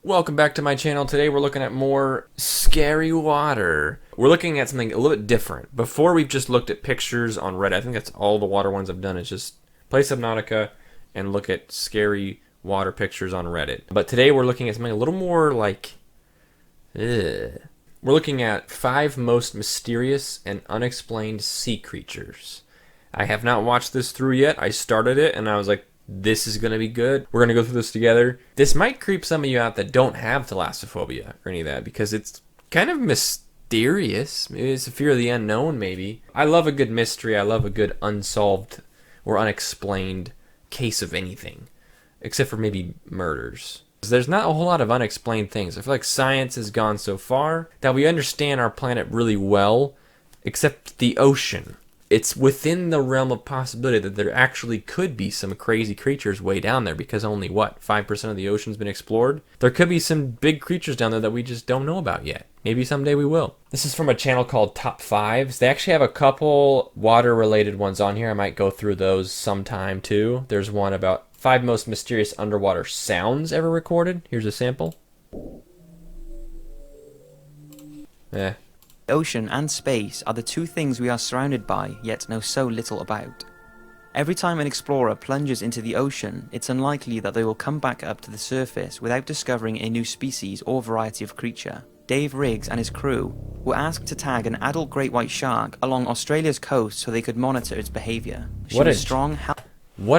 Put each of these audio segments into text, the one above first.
Welcome back to my channel. Today we're looking at more scary water. We're looking at something a little bit different. Before we've just looked at pictures on Reddit. I think that's all the water ones I've done is just play Subnautica and look at scary water pictures on Reddit. But today we're looking at something a little more like... We're looking at 5 most mysterious and unexplained sea creatures. I have not watched this through yet. I started it and I was like, this is going to be good. We're going to go through this together. This might creep some of you out that don't have thalassophobia or any of that because it's kind of mysterious. Maybe it's a fear of the unknown, maybe. I love a good mystery. I love a good unsolved or unexplained case of anything, except for maybe murders. There's not a whole lot of unexplained things. I feel like science has gone so far that we understand our planet really well, except the ocean. It's within the realm of possibility that there actually could be some crazy creatures way down there because only, 5% of the ocean's been explored? There could be some big creatures down there that we just don't know about yet. Maybe someday we will. This is from a channel called Top 5s. They actually have a couple water-related ones on here. I might go through those sometime too. There's one about 5 most mysterious underwater sounds ever recorded. Here's a sample. Ocean and space are the two things we are surrounded by, yet know so little about. Every time an explorer plunges into the ocean, it's unlikely that they will come back up to the surface without discovering a new species or variety of creature. Dave Riggs and his crew were asked to tag an adult great white shark along Australia's coast so they could monitor its behavior. What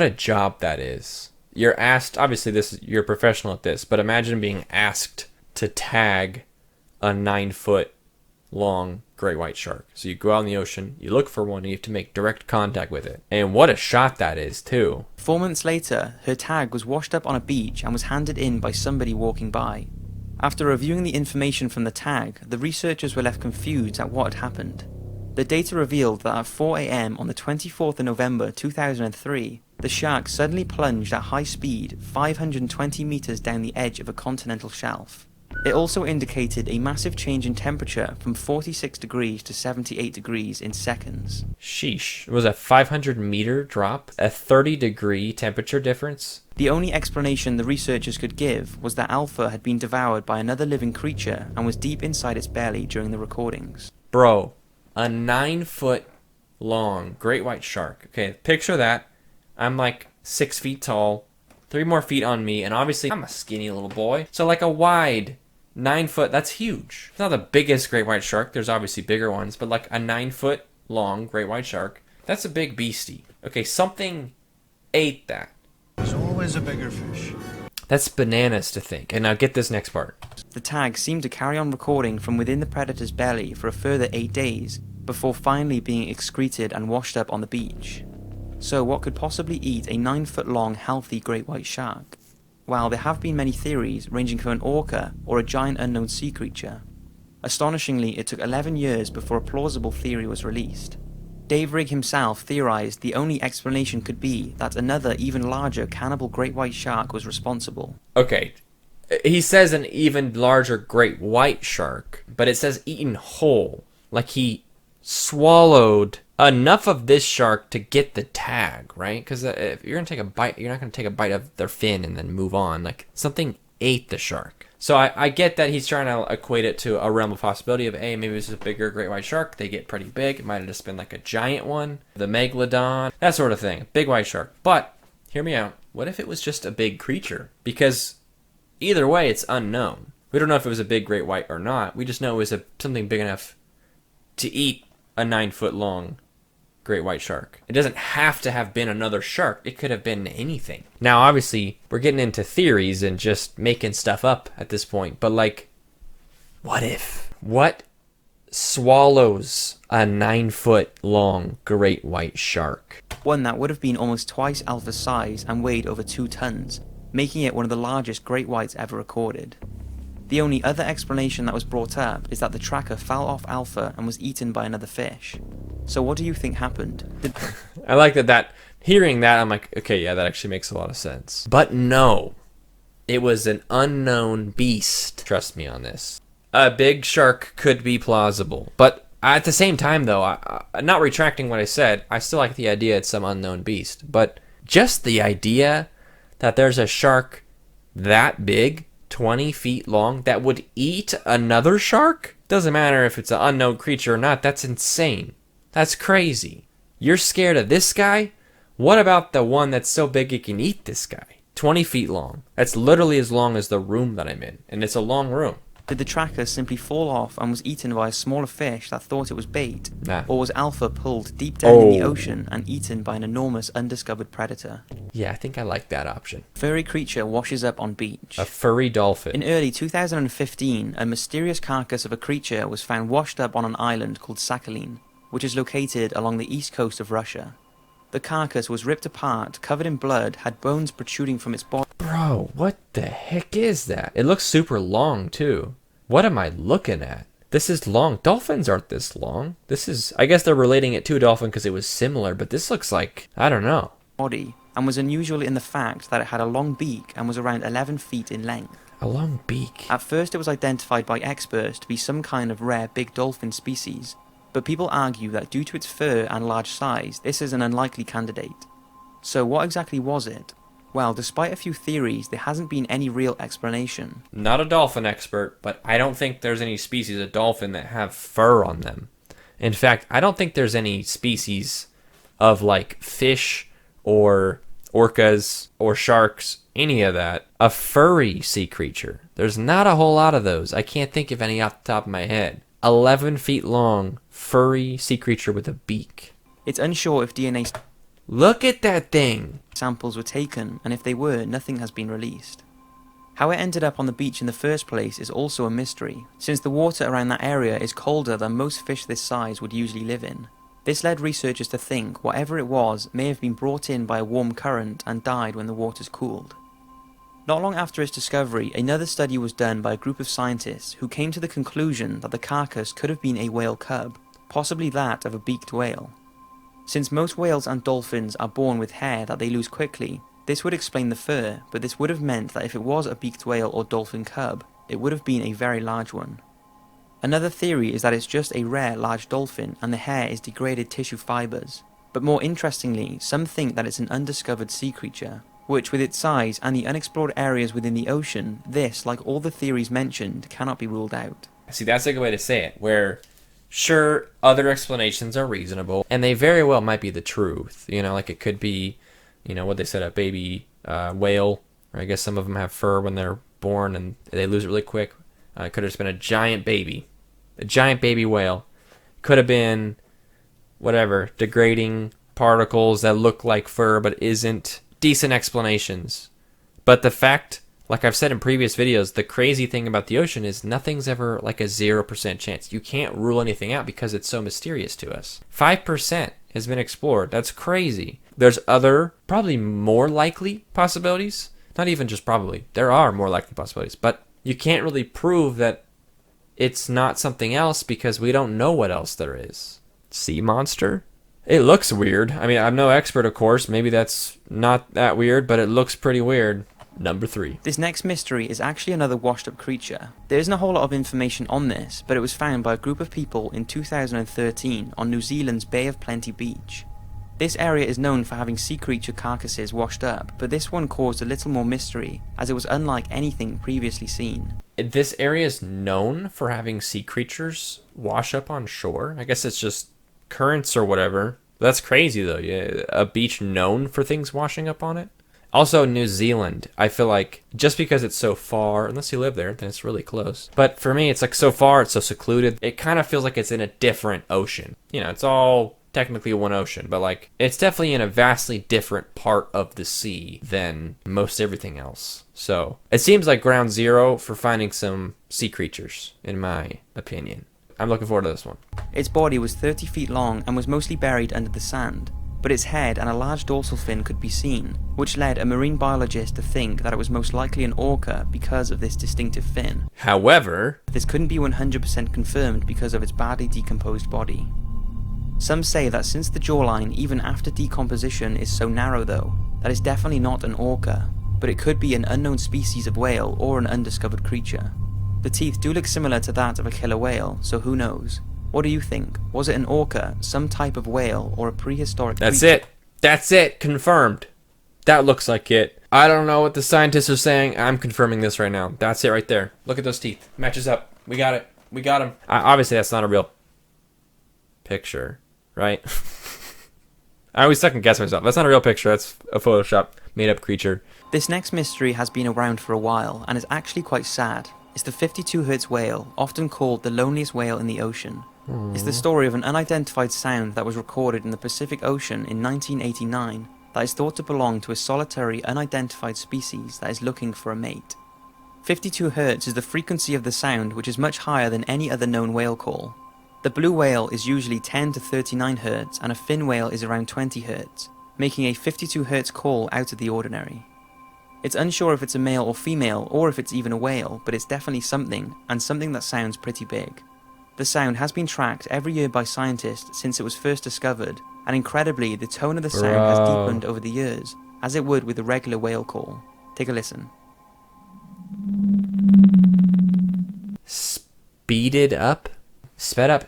a job that is. You're asked, obviously you're a professional at this, but imagine being asked to tag a 9-foot long great white shark. So you go out in the ocean, you look for one, and you have to make direct contact with it. And what a shot that is too. 4 months later, her tag was washed up on a beach and was handed in by somebody walking by. After reviewing the information from the tag, the researchers were left confused at what had happened. The data revealed that at 4 AM on the 24th of November 2003, the shark suddenly plunged at high speed 520 meters down the edge of a continental shelf. It also indicated a massive change in temperature from 46 degrees to 78 degrees in seconds. Sheesh. It was a 500-meter drop? A 30-degree temperature difference? The only explanation the researchers could give was that Alpha had been devoured by another living creature and was deep inside its belly during the recordings. Bro, a 9-foot long great white shark. Okay, picture that. I'm like 6 feet tall, 3 more feet on me, and obviously I'm a skinny little boy. So like a wide 9-foot, that's huge. It's not the biggest great white shark. There's obviously bigger ones, but like a 9-foot long great white shark, that's a big beastie. Okay, something ate that. There's always a bigger fish. That's bananas to think. And now get this next part. The tag seemed to carry on recording from within the predator's belly for a further 8 days, before finally being excreted and washed up on the beach. So what could possibly eat a 9-foot long healthy great white shark? Well, there have been many theories ranging from an orca or a giant unknown sea creature. Astonishingly, it took 11 years before a plausible theory was released. Dave Rigg himself theorized the only explanation could be that another even larger cannibal great white shark was responsible. Okay, he says an even larger great white shark, but it says eaten whole, like he swallowed enough of this shark to get the tag, right? Because if you're gonna take a bite, you're not gonna take a bite of their fin and then move on. Like something ate the shark. So I get that he's trying to equate it to a realm of possibility of, hey, maybe this is a bigger great white shark. They get pretty big. It might have just been like a giant one, the megalodon, that sort of thing. Big white shark. But hear me out. What if it was just a big creature? Because either way, it's unknown. We don't know if it was a big great white or not. We just know it was something big enough to eat a 9-foot long great white shark. It doesn't have to have been another shark. It could have been anything. Now, obviously, we're getting into theories and just making stuff up at this point. But like, what if? What swallows a 9-foot long great white shark? One that would have been almost twice Alpha's size and weighed over 2 tons, making it one of the largest great whites ever recorded. The only other explanation that was brought up is that the tracker fell off Alpha and was eaten by another fish. So what do you think happened? I like that. Hearing that, I'm like, okay, yeah, that actually makes a lot of sense. But no, it was an unknown beast. Trust me on this. A big shark could be plausible. But at the same time, though, I'm not retracting what I said. I still like the idea it's some unknown beast. But just the idea that there's a shark that big 20 feet long that would eat another shark? Doesn't matter if it's an unknown creature or not. That's insane. That's crazy. You're scared of this guy? What about the one that's so big it can eat this guy? 20 feet long. That's literally as long as the room that I'm in. And it's a long room. Did the tracker simply fall off and was eaten by a smaller fish that thought it was bait? Nah. Or was Alpha pulled deep down in the ocean and eaten by an enormous undiscovered predator? Yeah, I think I like that option. Furry creature washes up on beach. A furry dolphin. In early 2015, a mysterious carcass of a creature was found washed up on an island called Sakhalin, which is located along the east coast of Russia. The carcass was ripped apart, covered in blood, had bones protruding from its body. Bro, what the heck is that? It looks super long, too. What am I looking at? This is long. Dolphins aren't this long. This is... I guess they're relating it to a dolphin because it was similar, but this looks like... I don't know. Body, and was unusual in the fact that it had a long beak and was around 11 feet in length. A long beak. At first it was identified by experts to be some kind of rare big dolphin species, but people argue that due to its fur and large size, this is an unlikely candidate. So what exactly was it? Well, despite a few theories, there hasn't been any real explanation. Not a dolphin expert, but I don't think there's any species of dolphin that have fur on them. In fact, I don't think there's any species of like fish or orcas or sharks, any of that, a furry sea creature. There's not a whole lot of those. I can't think of any off the top of my head. 11 feet long, furry sea creature with a beak. It's unsure if DNA Look at that thing! samples were taken, and if they were, nothing has been released. How it ended up on the beach in the first place is also a mystery, since the water around that area is colder than most fish this size would usually live in. This led researchers to think whatever it was may have been brought in by a warm current and died when the waters cooled. Not long after its discovery, another study was done by a group of scientists who came to the conclusion that the carcass could have been a whale cub, possibly that of a beaked whale. Since most whales and dolphins are born with hair that they lose quickly, this would explain the fur, but this would have meant that if it was a beaked whale or dolphin cub, it would have been a very large one. Another theory is that it's just a rare large dolphin and the hair is degraded tissue fibers. But more interestingly, some think that it's an undiscovered sea creature, which with its size and the unexplored areas within the ocean, this, like all the theories mentioned, cannot be ruled out. See, that's a good way to say it, where sure, other explanations are reasonable, and they very well might be the truth. You know, like it could be, you know, what they said, a baby whale, or I guess some of them have fur when they're born and they lose it really quick. It could have just been a giant baby whale. Could have been, whatever, degrading particles that look like fur but isn't. Decent explanations. But the fact, like I've said in previous videos, the crazy thing about the ocean is nothing's ever like a 0% chance. You can't rule anything out because it's so mysterious to us. 5% has been explored. That's crazy. There's other, probably more likely possibilities. Not even just probably. There are more likely possibilities. But you can't really prove that it's not something else because we don't know what else there is. Sea monster? It looks weird. I mean, I'm no expert, of course. Maybe that's not that weird, but it looks pretty weird. Number 3. This next mystery is actually another washed up creature. There isn't a whole lot of information on this, but it was found by a group of people in 2013 on New Zealand's Bay of Plenty beach. This area is known for having sea creature carcasses washed up, but this one caused a little more mystery, as it was unlike anything previously seen. This area is known for having sea creatures wash up on shore? I guess it's just currents or whatever. That's crazy though. Yeah, a beach known for things washing up on it. Also, New Zealand, I feel like just because it's so far, unless you live there, then it's really close. But for me, it's like so far, it's so secluded. It kind of feels like it's in a different ocean. You know, it's all technically one ocean, but like it's definitely in a vastly different part of the sea than most everything else. So it seems like ground zero for finding some sea creatures, in my opinion. I'm looking forward to this one. Its body was 30 feet long and was mostly buried under the sand, but its head and a large dorsal fin could be seen, which led a marine biologist to think that it was most likely an orca because of this distinctive fin. However, this couldn't be 100% confirmed because of its badly decomposed body. Some say that since the jawline, even after decomposition, is so narrow though, that it's definitely not an orca, but it could be an unknown species of whale or an undiscovered creature. The teeth do look similar to that of a killer whale, so who knows? What do you think? Was it an orca, some type of whale, or a prehistoric creature? That's it. Confirmed. That looks like it. I don't know what the scientists are saying. I'm confirming this right now. That's it right there. Look at those teeth. Matches up. We got it. We got him. Obviously, that's not a real picture, right? I always second guess myself. That's not a real picture. That's a Photoshop made up creature. This next mystery has been around for a while and is actually quite sad. It's the 52 Hz whale, often called the loneliest whale in the ocean. It's the story of an unidentified sound that was recorded in the Pacific Ocean in 1989 that is thought to belong to a solitary unidentified species that is looking for a mate. 52 Hz is the frequency of the sound, which is much higher than any other known whale call. The blue whale is usually 10 to 39 Hz and a fin whale is around 20 Hz, making a 52 Hz call out of the ordinary. It's unsure if it's a male or female or if it's even a whale, but it's definitely something, and something that sounds pretty big. The sound has been tracked every year by scientists since it was first discovered, and incredibly, the tone of the sound has deepened over the years, as it would with a regular whale call. Take a listen. Speeded up? Sped up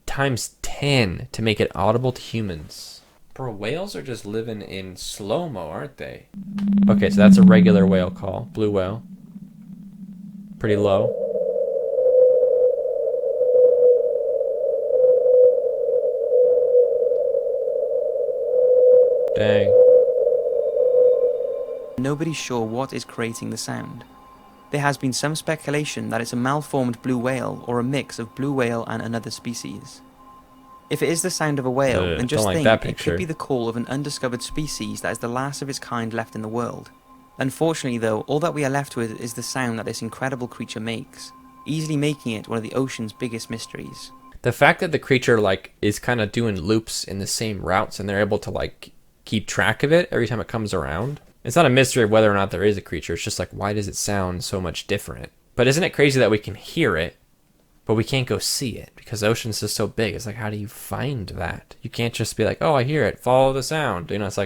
times 10 to make it audible to humans. Bro, whales are just living in slow-mo, aren't they? Okay, so that's a regular whale call. Blue whale. Pretty low. Dang. Nobody's sure what is creating the sound. There has been some speculation that it's a malformed blue whale or a mix of blue whale and another species. If it is the sound of a whale, then just think it could be the call of an undiscovered species that is the last of its kind left in the world. Unfortunately though, all that we are left with is the sound that this incredible creature makes, easily making it one of the ocean's biggest mysteries. The fact that the creature is kind of doing loops in the same routes and they're able to keep track of it every time it comes around. It's not a mystery of whether or not there is a creature. It's just why does it sound so much different? But isn't it crazy that we can hear it, but we can't go see it because the ocean's just so big? It's how do you find that? You can't just be oh, I hear it, follow the sound. It's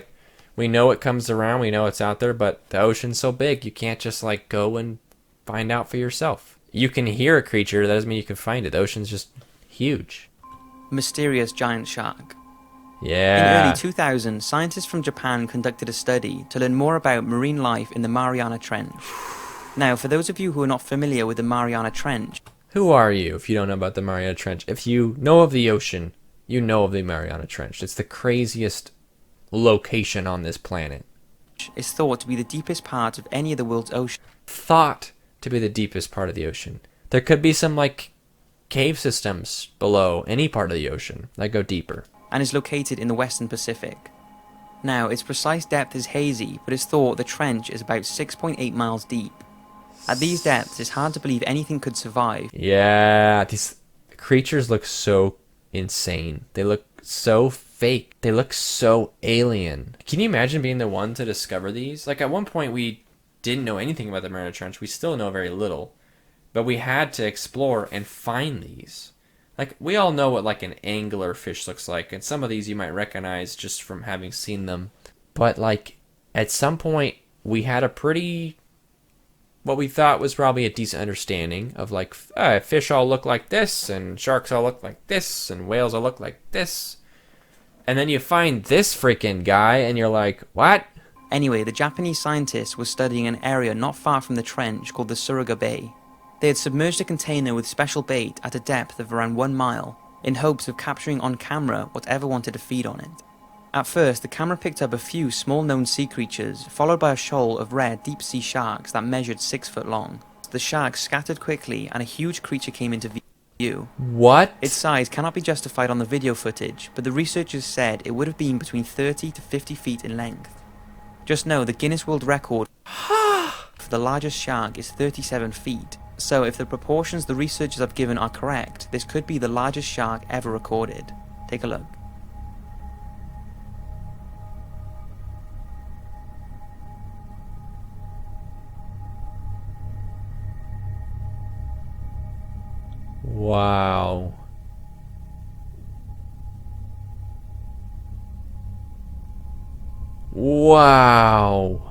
we know it comes around, we know it's out there, but the ocean's so big, you can't just go and find out for yourself. You can hear a creature, that doesn't mean you can find it. The ocean's just huge. Mysterious giant shark. Yeah. In early 2000, scientists from Japan conducted a study to learn more about marine life in the Mariana Trench. Now, for those of you who are not familiar with the Mariana Trench, who are you if you don't know about the Mariana Trench? If you know of the ocean, you know of the Mariana Trench. It's the craziest location on this planet. It's thought to be the deepest part of any of the world's ocean. Thought to be the deepest part of the ocean. There could be some cave systems below any part of the ocean that go deeper. And is located in the Western Pacific. Now, its precise depth is hazy, but it's thought the trench is about 6.8 miles deep. At these depths, it's hard to believe anything could survive. Yeah, these creatures look so insane. They look so fake. They look so alien. Can you imagine being the one to discover these? At one point, we didn't know anything about the Mariana Trench. We still know very little. But we had to explore and find these. We all know what an angler fish looks like, and some of these you might recognize just from having seen them. But at some point we had a pretty, what we thought was probably a decent understanding of fish all look like this, and sharks all look like this, and whales all look like this. And then you find this freaking guy and you're like, what? Anyway, the Japanese scientists were studying an area not far from the trench called the Suruga Bay. They had submerged a container with special bait at a depth of around 1 mile, in hopes of capturing on camera whatever wanted to feed on it. At first, the camera picked up a few small-known sea creatures, followed by a shoal of rare deep-sea sharks that measured 6 foot long. The sharks scattered quickly, and a huge creature came into view. What? Its size cannot be justified on the video footage, but the researchers said it would have been between 30 to 50 feet in length. Just know the Guinness World Record for the largest shark is 37 feet. So if the proportions the researchers have given are correct, this could be the largest shark ever recorded. Take a look. Wow. Wow.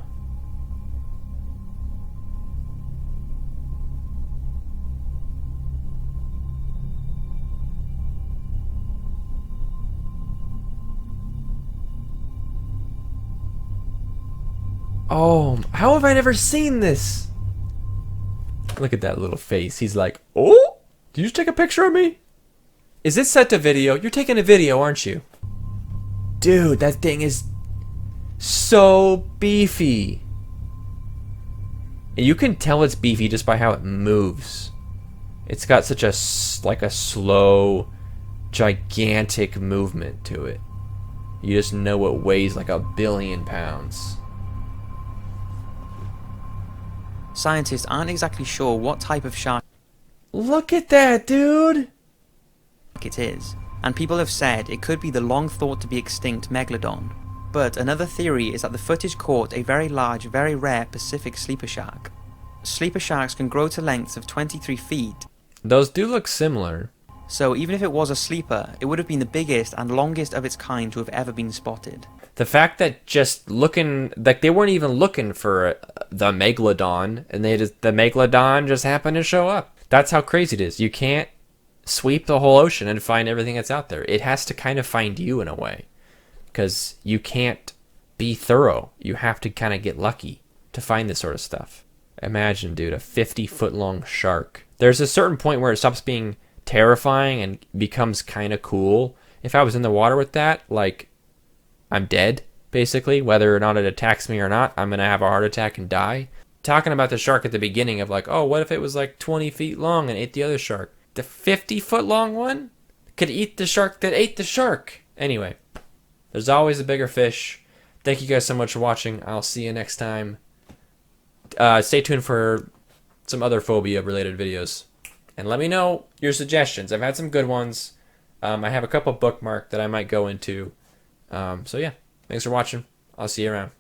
Oh, how have I never seen this? Look at that little face. He's like, oh, did you just take a picture of me? Is it set to video? You're taking a video, aren't you? Dude, that thing is so beefy. And you can tell it's beefy just by how it moves. It's got such a, like a slow, gigantic movement to it. You just know it weighs like 1 billion pounds. Scientists aren't exactly sure what type of shark Look at that, dude! it is, and people have said it could be the long thought to be extinct megalodon. But another theory is that the footage caught a very large, very rare Pacific sleeper shark. Sleeper sharks can grow to lengths of 23 feet, Those do look similar. so even if it was a sleeper, it would have been the biggest and longest of its kind to have ever been spotted. The fact that just looking, like they weren't even looking for the megalodon, and the megalodon just happened to show up. That's how crazy it is. You can't sweep the whole ocean and find everything that's out there. It has to kind of find you in a way, because you can't be thorough. You have to kind of get lucky to find this sort of stuff. Imagine, dude, a 50-foot long shark. There's a certain point where it stops being terrifying and becomes kind of cool. If I was in the water with that, like, I'm dead, basically. Whether or not it attacks me or not, I'm going to have a heart attack and die. Talking about the shark at the beginning of like, oh, what if it was like 20 feet long and ate the other shark? The 50-foot long one could eat the shark that ate the shark. Anyway, there's always a bigger fish. Thank you guys so much for watching. I'll see you next time. Stay tuned for some other phobia-related videos. And let me know your suggestions. I've had some good ones. I have a couple bookmarked that I might go into. So yeah, thanks for watching. I'll see you around.